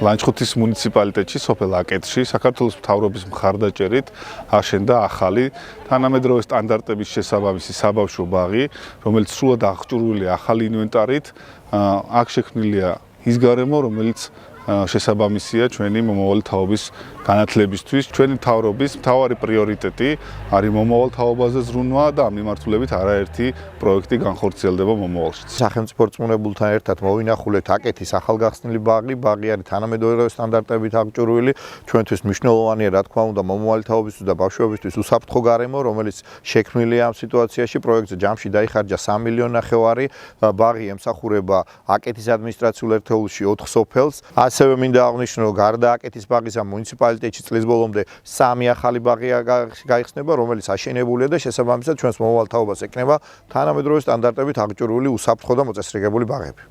ლანჩხუთის მუნიციპალიტეტში სოფელ აკეთში საქართველოს მთავრობის მხარდაჭერით აშენდა ახალი თანამედროვე სტანდარტების შესაბამისი საბავშვო ბაღი, რომელიც სრულად აღჭურვილია ახალი ინვენტარით. აქ შექმნილია ის გარემო, რომელიც შესაბამისია ჩვენი მომავალი თაობის განათლებისთვის. ჩვენი მთავრობის მთავარი პრიორიტეტი არის მომავალ თაობაზე ზრუნვა და ამ მიმართულებით არაერთი პროექტი განხორციელდება მომავალში. სახელმწიფო რწმუნებულთან ერთად მოვინახულეთ აკეთის ახალგახსნილი ბაღი. ბაღი არის თანამედროვე სტანდარტებით აღჭურვილი. ჩვენთვის მნიშვნელოვანია, რა თქმა უნდა, მომავალი თაობისთვის და ბავშვებისთვის უსაფრთხო გარემო, რომელიც შექმნილია ამ სიტუაციაში. პროექტზე ჯამში დაიხარჯა 3,5 მილიონი. ბაღი ემსახურება აკეთის ადმინისტრაციულ ერთეულში 4 სოფელს. ასევე მინდა აღნიშნო, გარდა აკეთის ბაღისა მუნიციპალიტეტში წლის ბოლომდე 3 ახალი ბაღი გაიხსნება, რომელიც აშენებულია და შესაბამისად ჩვენს მომავალ თაობას ეკნება თანამედროვე სტანდარტებით აღჭურვილი უსაფრთხო და მოწესრიგებული ბაღები.